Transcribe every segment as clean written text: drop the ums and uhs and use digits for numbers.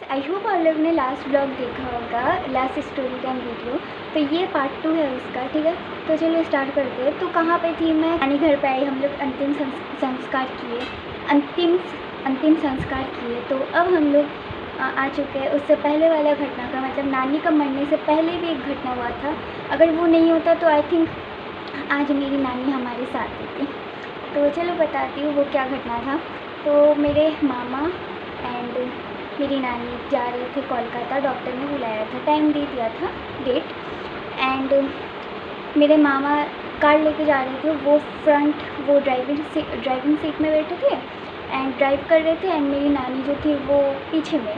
I hope आप लोगों ने लास्ट ब्लॉग देखा होगा, लास्ट स्टोरी टाइम वीडियो। तो ये पार्ट 2 है उसका, ठीक है। तो चलो स्टार्ट करते हैं। तो कहाँ पे थी मैं, नानी घर पे आई, हम लोग अंतिम संस्कार किए, अंतिम संस्कार किए। तो अब हम लोग आ चुके हैं उससे पहले वाला घटना का, मतलब नानी का मरने से पहले भी एक घटना हुआ था। अगर वो नहीं होता तो आई थिंक आज मेरी नानी हमारे साथ होती। तो चलो बताती हूँ वो क्या घटना था। तो मेरे मामा एंड मेरी नानी जा रहे थे कोलकाता, डॉक्टर ने बुलाया था, टाइम दे दिया था, डेट। एंड मेरे मामा कार लेके जा रहे थे, वो ड्राइविंग सीट में बैठे थे एंड ड्राइव कर रहे थे। एंड मेरी नानी जो थी वो पीछे में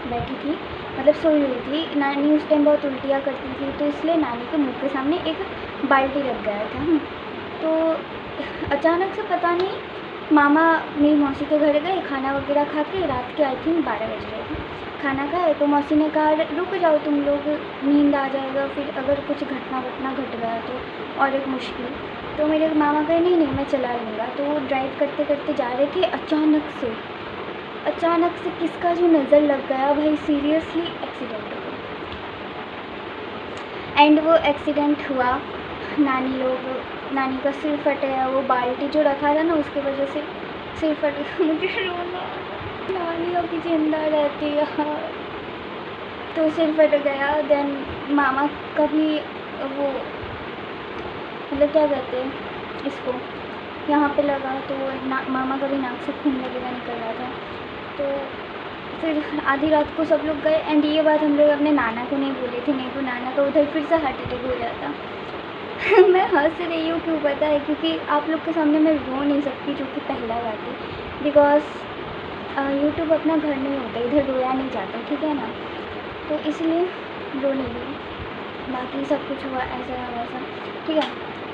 बैठी थी, मतलब सोई हुई थी। नानी उस टाइम बहुत उल्टियाँ करती थी, तो इसलिए नानी के मुंह के सामने एक बाल्टी रख गया था। तो अचानक से पता नहीं, मामा मेरी मौसी के घर गए, खाना वगैरह खा के, रात के आई थिंक 12 बज रहे थे, खाना खाए। तो मौसी ने कहा रुक जाओ तुम लोग, नींद आ जाएगा, फिर अगर कुछ घटना घट गया तो और एक मुश्किल। तो मेरे मामा कहे नहीं मैं चला लूँगा। तो वो ड्राइव करते करते जा रहे थे, अचानक से किसका जो नज़र लग गया भाई, सीरियसली एक्सीडेंट हो गया। एंड वो एक्सीडेंट हुआ, नानी का सिर फट गया। वो बाल्टी जो रखा था ना, उसकी वजह से सिर फट गया। मुझे रोना, नानी अभी जिंदा रहती यार। तो सिर फट गया। देन मामा का भी वो, मतलब क्या कहते हैं इसको, यहाँ पे लगा। तो मामा का भी नाक से खून वगैरह निकल रहा था। तो फिर आधी रात को सब लोग गए। एंड ये बात हम लोग अपने नाना को नहीं बोले थे, नहीं तो नाना का उधर फिर से हार्ट अटैक हो जाता। मैं हंस रही हूँ क्यों पता है, क्योंकि आप लोग के सामने मैं रो नहीं सकती, जो कि पहला बात है। बिकॉज यूट्यूब अपना घर नहीं होता, इधर रोया नहीं जाता, ठीक है ना। तो इसलिए रो नहीं रही। बाकी सब कुछ हुआ ऐसा वैसा, ठीक है।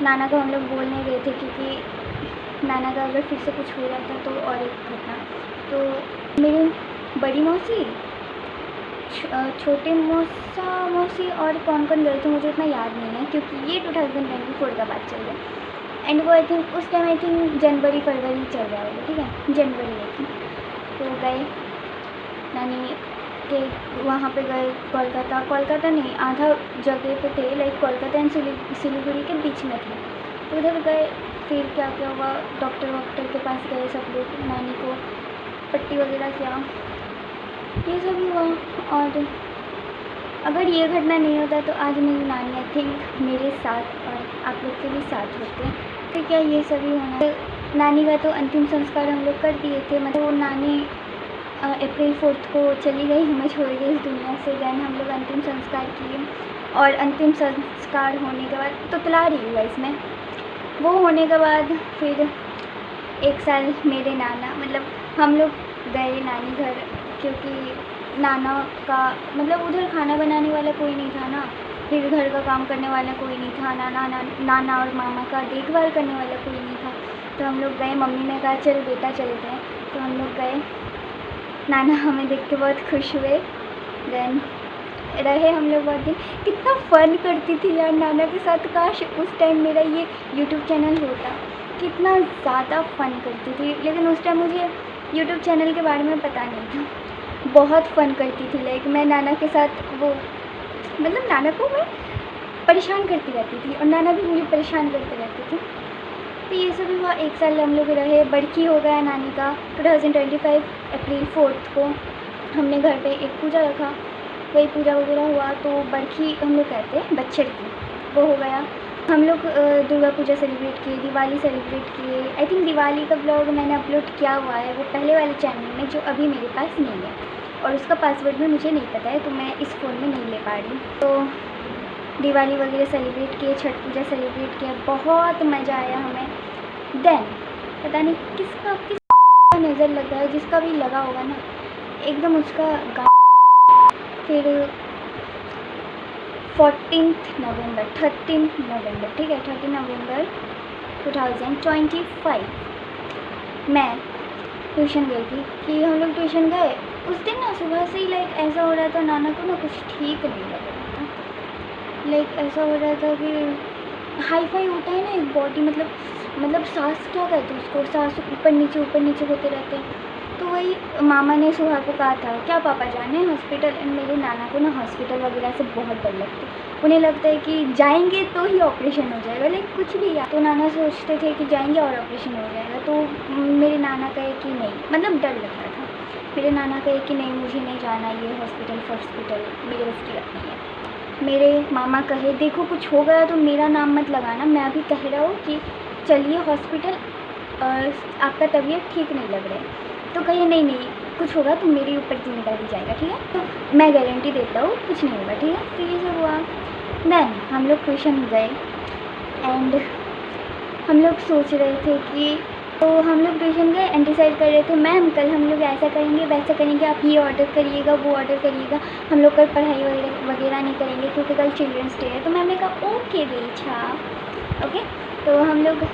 नाना को हम लोग बोल नहीं रहे थे, क्योंकि नाना का अगर फिर से कुछ हो जाता तो और एक घटना। तो मेरी बड़ी मौसी, छोटे मौसी और कौन गए थे मुझे इतना याद नहीं है, क्योंकि ये 2024 का बात चल रहा है। एंड वो आई थिंक उस टाइम आई थिंक जनवरी फरवरी चल रहा होगा, ठीक है, जनवरी आई थिंक। तो गए नानी के वहाँ पे गए, कोलकाता नहीं, आधा जगह पे थे, लाइक कोलकाता एंड सिलीगुड़ी के बीच में थे। तो उधर गए। फिर क्या हुआ, डॉक्टर के पास गए सब लोग, नानी को पट्टी वगैरह किया, ये सब हुआ। और अगर ये घटना नहीं होता तो आज मेरी नानी आई थिंक मेरे साथ और आप लोग के भी साथ होते। तो क्या ये सभी होना। नानी का तो अंतिम संस्कार हम लोग कर दिए थे, मतलब वो नानी अप्रैल 4 को चली गई, हमें छोड़ गई इस दुनिया से। देन हम लोग अंतिम संस्कार किए, और अंतिम संस्कार होने के बाद तो तुतला रही हुआ इसमें, वो होने के बाद फिर 1 साल मेरे नाना, मतलब हम लोग गए नानी घर, क्योंकि नाना का मतलब उधर खाना बनाने वाला कोई नहीं था ना, फिर घर का काम करने वाला कोई नहीं था, नाना और मामा का देखभाल करने वाला कोई नहीं था। तो हम लोग गए, मम्मी ने कहा चल बेटा चलते हैं। तो हम लोग गए, नाना हमें देख के बहुत खुश हुए। देन रहे हम लोग बहुत दिन। कितना फ़न करती थी यार नाना के साथ, काश उस टाइम मेरा ये यूट्यूब चैनल होता, कितना ज़्यादा फ़न करती थी। लेकिन उस टाइम मुझे यूट्यूब चैनल के बारे में पता नहीं था। बहुत फ़न करती थी, लाइक मैं नाना के साथ वो, मतलब नाना को मैं परेशान करती रहती थी और नाना भी मुझे परेशान करते रहते थे। तो ये सब हुआ। 1 साल हम लोग रहे। बड़की हो गया नानी का 2025 अप्रैल 4 को हमने घर पे एक पूजा रखा, वही पूजा वगैरह हुआ। तो बड़की हम लोग कहते हैं बच्चर की, वो हो गया। हम लोग दुर्गा पूजा सेलिब्रेट किए, दिवाली सेलिब्रेट किए। आई थिंक दिवाली का ब्लॉग मैंने अपलोड किया हुआ है वो पहले वाले चैनल में, जो अभी मेरे पास नहीं है, और उसका पासवर्ड भी मुझे नहीं पता है, तो मैं इस फ़ोन में नहीं ले पा रही। तो दिवाली वगैरह सेलिब्रेट किए, छठ पूजा सेलिब्रेट किया, बहुत मज़ा आया हमें। देन पता नहीं किसका नज़र लग गया, जिसका भी लगा होगा ना, एकदम उसका फिर 13 नवंबर, ठीक है, 13 नवंबर 2025 मैं ट्यूशन गई थी। कि हम लोग ट्यूशन गए उस दिन ना, सुबह से ही लाइक ऐसा हो रहा था, नाना को ना कुछ ठीक नहीं लग रहा था। लाइक ऐसा हो रहा था कि हाई फाई होता है ना एक बॉडी, मतलब सांस क्या कहते हैं उसको, सांस ऊपर नीचे होते रहते हैं। तो वही मामा ने सुहा को कहा था क्या पापा जाने हॉस्पिटल। एंड मेरे नाना को ना हॉस्पिटल वगैरह से बहुत डर लगता है। उन्हें लगता है कि जाएंगे तो ही ऑपरेशन हो जाएगा, लाइक कुछ भी या तो नाना सोचते थे कि जाएंगे और ऑपरेशन हो जाएगा। तो मेरे नाना कहे कि नहीं, मतलब डर लगता था। मेरे नाना कहे कि नहीं मुझे नहीं जाना ये हॉस्पिटल मेरे बस की बात नहीं है। मेरे मामा कहे देखो कुछ हो गया तो मेरा नाम मत लगाना, मैं अभी कह रहा हूँ कि चलिए हॉस्पिटल, आपका तबीयत ठीक नहीं लग रहा है। तो कहिए नहीं नहीं कुछ होगा तो मेरे ऊपर जिम्मेदारी जाएगा, ठीक है, तो मैं गारंटी देता हूँ कुछ नहीं होगा, ठीक है। तो ये सब हुआ। देन हम लोग ट्यूशन गए एंड हम लोग सोच रहे थे कि तो हम लोग ट्यूशन गए एंड डिसाइड कर रहे थे मैम कल हम लोग ऐसा करेंगे वैसा करेंगे, आप ये ऑर्डर करिएगा वो ऑर्डर करिएगा, हम लोग कल पढ़ाई वगैरह नहीं करेंगे क्योंकि कल चिल्ड्रंस डे है। तो मैम ने कहा ओके बेटा ओके। तो हम लोग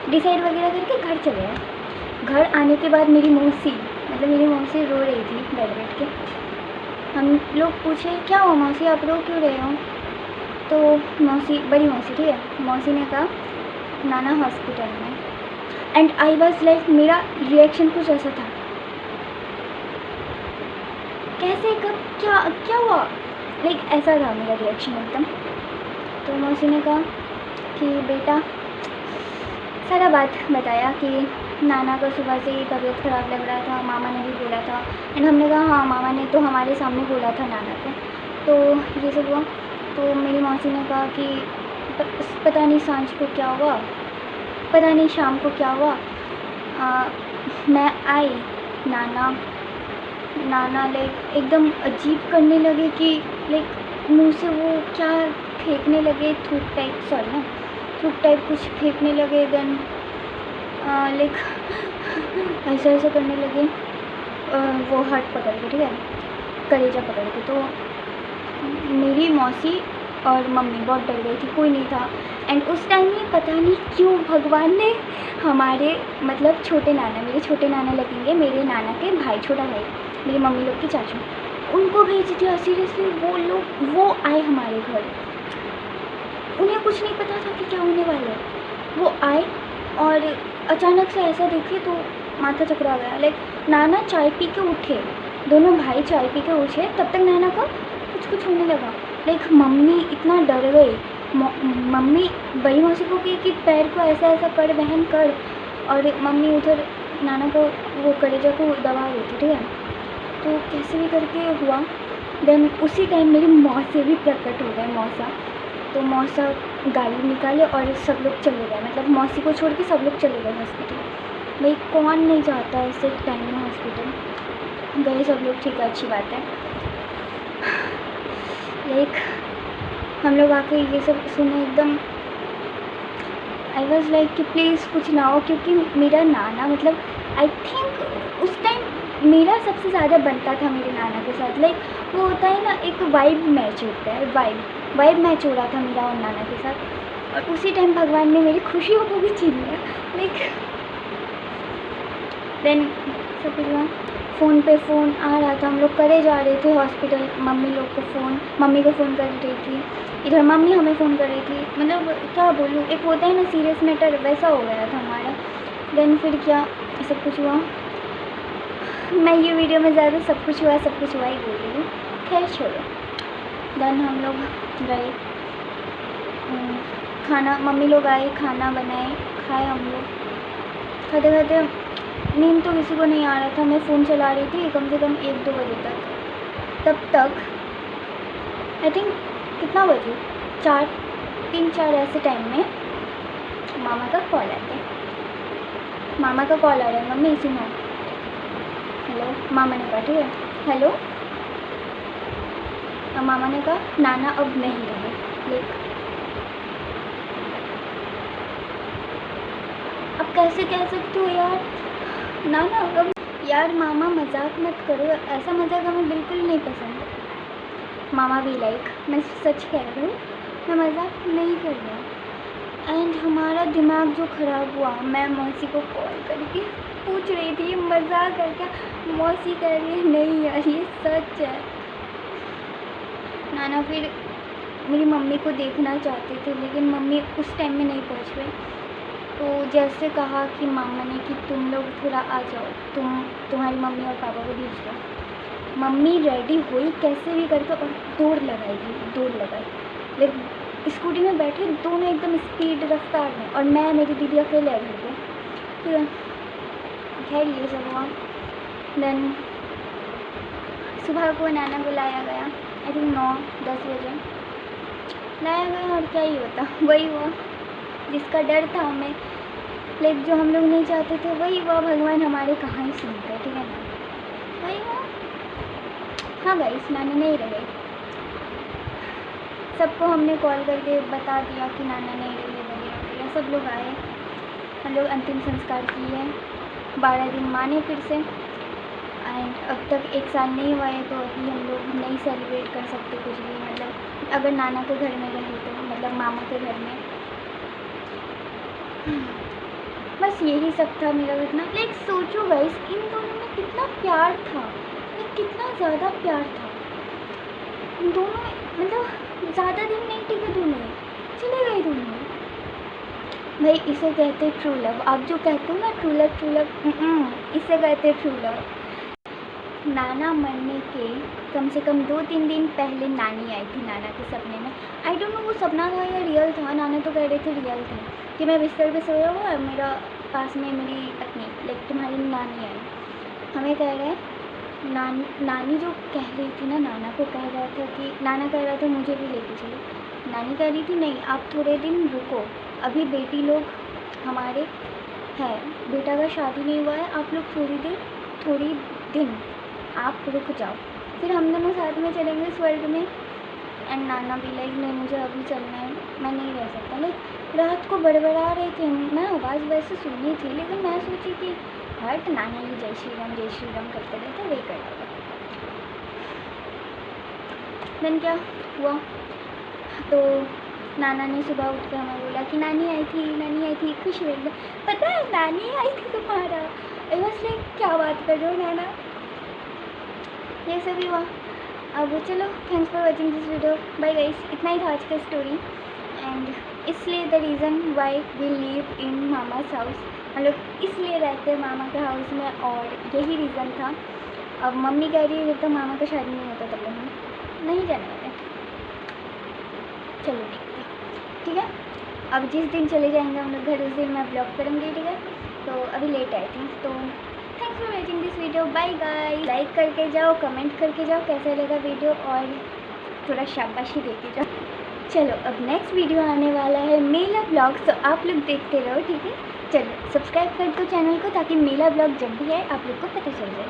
डिसाइड वगैरह करके घर चले आए। घर आने के बाद मेरी मौसी रो रही थी बैठ के। हम लोग पूछे क्या हुआ मौसी आप रो क्यों रहे हो। तो मौसी, बड़ी मौसी ठीक है, मौसी ने कहा नाना हॉस्पिटल में। एंड आई वॉज लाइक, मेरा रिएक्शन कुछ ऐसा था, कैसे कब क्या हुआ, लाइक ऐसा था मेरा रिएक्शन एकदम। तो मौसी ने कहा कि बेटा सारा बात बताया कि नाना को सुबह से ही तबीयत ख़राब लग रहा था, मामा ने भी बोला था। एंड हमने कहा हाँ मामा ने तो हमारे सामने बोला था नाना को। तो ये सब हुआ। तो मेरी मौसी ने कहा कि पता नहीं सांझ को क्या हुआ, पता नहीं शाम को क्या हुआ, मैं आई, नाना लाइक एकदम अजीब करने लगे कि लाइक मुंह से वो क्या फेंकने लगे, थूक टाइप कुछ फेंकने लगे। देन लाइक ऐसा करने लगे, वो हाथ पकड़ के, ठीक है, कलेजा पकड़ के। तो मेरी मौसी और मम्मी बहुत डर गई थी, कोई नहीं था। एंड उस टाइम में पता नहीं क्यों भगवान ने हमारे मतलब छोटे नाना, मेरे छोटे नाना लगेंगे, मेरे नाना के भाई, छोटा भाई, मेरी मम्मी लोग के चाचू, उनको भेज दिया। सीरियसली वो आए हमारे घर, उन्हें कुछ नहीं पता था कि क्या होने वाला है। वो आए और अचानक से ऐसा देखे तो माथा चकरा गया। लाइक नाना चाय पी के उठे, दोनों भाई चाय पी के उठे, तब तक नाना का कुछ होने लगा। लाइक मम्मी इतना डर गई, मम्मी बड़ी मौसी को कही कि पैर को ऐसा कर, बहन कर, और मम्मी उधर नाना को वो कलेजा को दबा रही थी, ठीक है। तो कैसे भी करके हुआ। देन उसी टाइम मेरी मौसी भी प्रकट हो गए, तो मौसा गाड़ी निकाले और सब लोग चले गए, मतलब मौसी को छोड़ के सब लोग चले गए हॉस्पिटल। भाई कौन नहीं जाता है ऐसे टाइम में हॉस्पिटल, गए सब लोग, ठीक है, अच्छी बात है। लाइक हम लोग आके ये सब सुने, एकदम आई वॉज लाइक कि प्लीज़ कुछ ना हो, क्योंकि मेरा नाना मतलब आई थिंक उस टाइम मेरा सबसे ज़्यादा बनता था मेरे नाना के साथ। लाइक वो होता है ना, एक वाइब मैच होता है, वाइब मैच हो रहा था मेरा और नाना के साथ। और उसी टाइम भगवान ने मेरी खुशियों को भी छीन लिया। लाइक देन सब कुछ हुआ, फ़ोन पे फ़ोन आ रहा था, हम लोग करे जा रहे थे हॉस्पिटल, मम्मी को फ़ोन कर रही थी, इधर मम्मी हमें फ़ोन कर रही थी। मतलब क्या बोलूँ, एक होता है ना सीरियस मैटर, वैसा हो गया था हमारा। देन फिर क्या सब कुछ हुआ, मैं ये वीडियो में ज़्यादा सब कुछ हुआ ही बोल रही हूँ, खैर छोड़ो। देन हम लोग गए, खाना, मम्मी लोग आए, खाना बनाए, खाए हम लोग। खाते खाते नींद तो किसी को नहीं आ रहा था, मैं फ़ोन चला रही थी कम से कम 1-2 बजे तक। तब तक आई थिंक कितना बजे, 3-4 ऐसे टाइम में मामा का कॉल आता है। मामा का कॉल आ रहा है, मम्मी सुनो। हेलो, मामा ने कहा, ठीक है, हेलो। मामा ने कहा नाना अब नहीं रहे। लाइक अब कैसे कह सकते हो यार, नाना अब, यार मामा मजाक मत करो, ऐसा मजाक हमें बिल्कुल नहीं पसंद। मामा भी लाइक, मैं सच कह रही हूँ, मैं मजाक नहीं कर रहा। एंड हमारा दिमाग जो ख़राब हुआ, मैं मौसी को कॉल करके पूछ रही थी मजाक करके, मौसी कह रही है नहीं यार ये सच है। नाना फिर मेरी मम्मी को देखना चाहते थे, लेकिन मम्मी उस टाइम में नहीं पहुंच गई। तो जैसे कहा कि मामा ने कि तुम लोग थोड़ा आ जाओ, तुम्हारी मम्मी और पापा को भेज दो। मम्मी रेडी हुई कैसे भी करके और दौड़ लगाई। लाइक स्कूटी में बैठे दोनों एकदम स्पीड रफ्तार में, और मैं मेरी दीदी अकेले घर पे। ठीक है, खैर ये सब हुआ। देन सुबह को नाना को लाया गया, आई थिंक 9-10 बजे लाया गया, और क्या ही होता, वही हुआ जिसका डर था हमें, लाइक जो हम लोग नहीं चाहते थे वही हुआ। भगवान हमारे कहाँ ही सुनते, ठीक है ना, वही हुआ। हाँ गाइस, नाना नहीं रहे, सबको हमने कॉल करके बता दिया कि नाना नहीं रहे वगैरह वगैरह। सब लोग आए, हम लोग अंतिम संस्कार किए, 12 दिन माने फिर से। एंड अब तक 1 साल नहीं हुआ है, तो अभी हम लोग नहीं सेलिब्रेट कर सकते कुछ भी, मतलब अगर नाना के घर में रहे तो, मतलब मामा के घर में। बस यही सब था मेरा घटना। लाइक सोचो गाइस, इन दोनों में कितना प्यार था, लाइक कितना ज़्यादा प्यार था इन दोनों में, मतलब ज़्यादा दिन नहीं टिके, दोनों चले गए दोनों। भाई इसे कहते ट्रू लव। आप जो कहते हो ना ट्रू लव, इसे कहते ट्रू लव। नाना मरने के कम से कम 2-3 दिन पहले नानी आई थी नाना के सपने में। आई डोंट नो वो सपना था या रियल था। नाना तो कह रहे थे रियल थे, कि मैं बिस्तर पे सोया हुआ है, मेरा पास में मेरी पत्नी, लाइक तुम्हारी नानी आई, हमें कह रहे नानी जो कह रही थी ना, नाना को कह रहा था कि नाना कह रहा था मुझे भी लेके चलो। नानी कह रही थी नहीं, आप थोड़े दिन रुको, अभी बेटी लोग हमारे है, बेटा का शादी नहीं हुआ है, आप लोग थोड़ी दिन आप रुक जाओ, फिर हम दोनों साथ में चलेंगे स्वर्ग में। एंड नाना भी लाइक नहीं, मुझे अभी चलना है, मैं नहीं रह सकता। लाइक रात को बड़बड़ा रहे थे, मैं आवाज़ वैसे सुनी थी, लेकिन मैं सोची कि हट, नाना ही जय श्री राम करते रहते, वही कर रहा। देन क्या हुआ, तो नाना ने सुबह उठ कर हमें बोला कि नानी आई थी, खुश हो एकदम। पता है नानी आई थी तुम्हारा, बस लाइक क्या बात कर रहे हो नाना, ये सब ही हुआ। अब चलो, thanks for watching this video, bye guys. इतना ही था आज का स्टोरी। एंड इसलिए the reason why we live in मामा's हाउस, हम लोग इसलिए रहते हैं मामा के हाउस में, और यही रीज़न था। अब मम्मी कह रही है जब तक मामा का शादी नहीं होता तब हम नहीं जाने वाले। चलो देखते हैं, ठीक है। अब जिस दिन चले जाएंगे हम लोग घर, उस दिन मैं ब्लॉग करूँगी, ठीक है। तो अभी लेट आई थी, तो thanks for watching this video, bye guys. Like करके जाओ, कमेंट करके जाओ कैसा लगा वीडियो, और थोड़ा शाबाशी देके जाओ। चलो अब नेक्स्ट वीडियो आने वाला है मेला ब्लॉग, तो आप लोग देखते रहो, ठीक है। चलो सब्सक्राइब कर दो चैनल को, ताकि मेला ब्लॉग जब भी आए आप लोग को पता चल जाए।